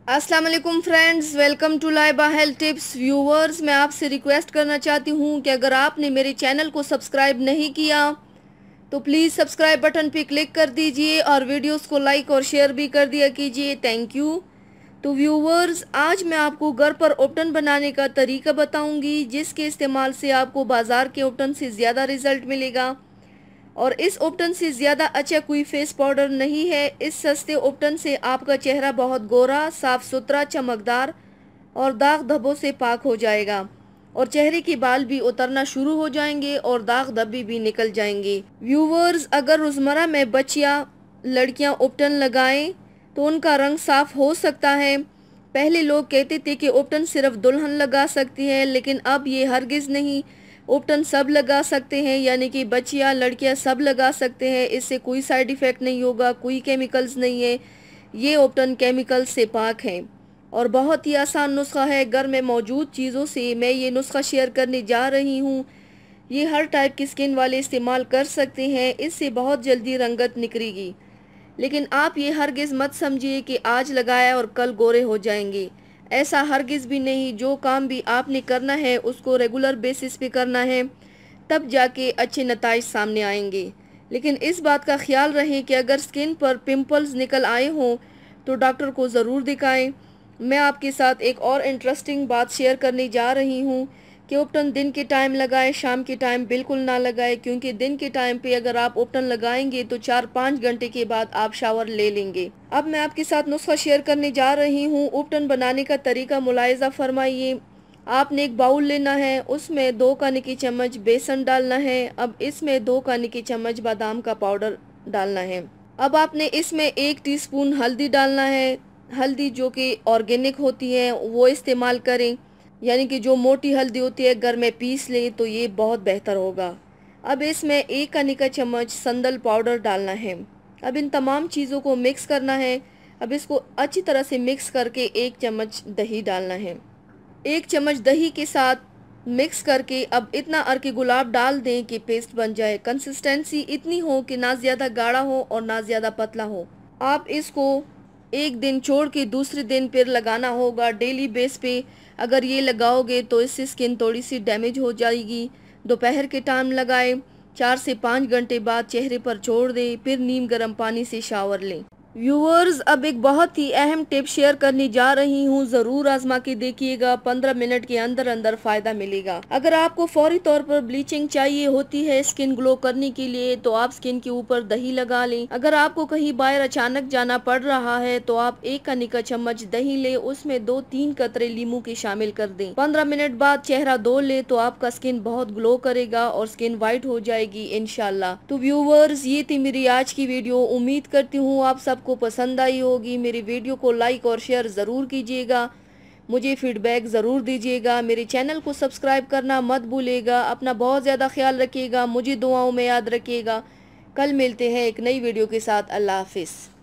अस्सलाम वालेकुम friends, welcome to Laiba health tips. Viewers, मैं आपसे रिक्वेस्ट करना चाहती हूँ कि अगर आपने मेरे चैनल को सब्सक्राइब नहीं किया तो प्लीज़ सब्सक्राइब बटन पे क्लिक कर दीजिए और वीडियोस को लाइक और शेयर भी कर दिया कीजिए। Thank you. तो व्यूवर्स, आज मैं आपको घर पर ओपटन बनाने का तरीका बताऊंगी जिसके इस्तेमाल से आपको बाज़ार के ओपटन से ज़्यादा रिज़ल्ट मिलेगा। और इस ओपटन से ज़्यादा अच्छा कोई फेस पाउडर नहीं है। इस सस्ते ओपटन से आपका चेहरा बहुत गोरा, साफ सुथरा, चमकदार और दाग धब्बों से पाक हो जाएगा और चेहरे के बाल भी उतरना शुरू हो जाएंगे और दाग धब्बे भी निकल जाएंगे। व्यूवर्स, अगर रोज़मर्रा में बच्चियां लड़कियां ओपटन लगाएं तो उनका रंग साफ हो सकता है। पहले लोग कहते थे कि ओपटन सिर्फ दुल्हन लगा सकती है, लेकिन अब ये हरगिज़ नहीं, ओपटन सब लगा सकते हैं, यानी कि बच्चियां लड़कियां सब लगा सकते हैं। इससे कोई साइड इफ़ेक्ट नहीं होगा, कोई केमिकल्स नहीं है। ये ओपटन केमिकल से पाक है और बहुत ही आसान नुस्खा है। घर में मौजूद चीज़ों से मैं ये नुस्खा शेयर करने जा रही हूँ। ये हर टाइप की स्किन वाले इस्तेमाल कर सकते हैं। इससे बहुत जल्दी रंगत निखरेगी, लेकिन आप ये हरगिज़ मत समझिए कि आज लगाया और कल गोरे हो जाएंगे। ऐसा हरगिज़ भी नहीं। जो काम भी आपने करना है उसको रेगुलर बेसिस पे करना है, तब जाके अच्छे नताइज सामने आएंगे। लेकिन इस बात का ख्याल रहे कि अगर स्किन पर पिंपल्स निकल आए हों तो डॉक्टर को ज़रूर दिखाएं। मैं आपके साथ एक और इंटरेस्टिंग बात शेयर करने जा रही हूँ कि ओपटन दिन के टाइम लगाएं, शाम के टाइम बिल्कुल ना लगाएं, क्योंकि दिन के टाइम पे अगर आप ओपटन लगाएंगे तो 4-5 घंटे के बाद आप शावर ले लेंगे। अब मैं आपके साथ नुस्खा शेयर करने जा रही हूँ। ओपटन बनाने का तरीका मुलाहिजा फरमाइए। आपने एक बाउल लेना है, उसमें 2 खाने की चम्मच बेसन डालना है। अब इसमें 2 खाने की चम्मच बादाम का पाउडर डालना है। अब आपने इसमें 1 टीस्पून हल्दी डालना है। हल्दी जो कि ऑर्गेनिक होती है वो इस्तेमाल करें, यानी कि जो मोटी हल्दी होती है घर में पीस लें तो ये बहुत बेहतर होगा। अब इसमें 1 खाने का चम्मच संदल पाउडर डालना है। अब इन तमाम चीज़ों को मिक्स करना है। अब इसको अच्छी तरह से मिक्स करके 1 चम्मच दही डालना है। 1 चम्मच दही के साथ मिक्स करके अब इतना अर्के गुलाब डाल दें कि पेस्ट बन जाए। कंसिस्टेंसी इतनी हो कि ना ज़्यादा गाढ़ा हो और ना ज़्यादा पतला हो। आप इसको एक दिन छोड़ के दूसरे दिन फिर लगाना होगा डेली बेस पे। अगर ये लगाओगे तो इससे स्किन थोड़ी सी डैमेज हो जाएगी। दोपहर के टाइम लगाएं, 4 से 5 घंटे बाद चेहरे पर छोड़ दें, फिर नीम गर्म पानी से शावर लें। व्यूअर्स, अब एक बहुत ही अहम टिप शेयर करने जा रही हूँ, ज़रूर आजमा के देखिएगा। 15 मिनट के अंदर अंदर फ़ायदा मिलेगा। अगर आपको फौरी तौर पर ब्लीचिंग चाहिए होती है स्किन ग्लो करने के लिए तो आप स्किन के ऊपर दही लगा लें। अगर आपको कहीं बाहर अचानक जाना पड़ रहा है तो आप 1 खाने का चम्मच दही ले, उसमें 2-3 कतरे लीमू के शामिल कर दें। 15 मिनट बाद चेहरा धो ले तो आपका स्किन बहुत ग्लो करेगा और स्किन वाइट हो जाएगी इंशाल्लाह। तो व्यूअर्स, ये थी मेरी आज की वीडियो। उम्मीद करती हूँ आप सब को पसंद आई होगी। मेरी वीडियो को लाइक और शेयर ज़रूर कीजिएगा। मुझे फीडबैक ज़रूर दीजिएगा। मेरे चैनल को सब्सक्राइब करना मत भूलिएगा। अपना बहुत ज़्यादा ख्याल रखिएगा। मुझे दुआओं में याद रखिएगा। कल मिलते हैं एक नई वीडियो के साथ। अल्लाह हाफिज़।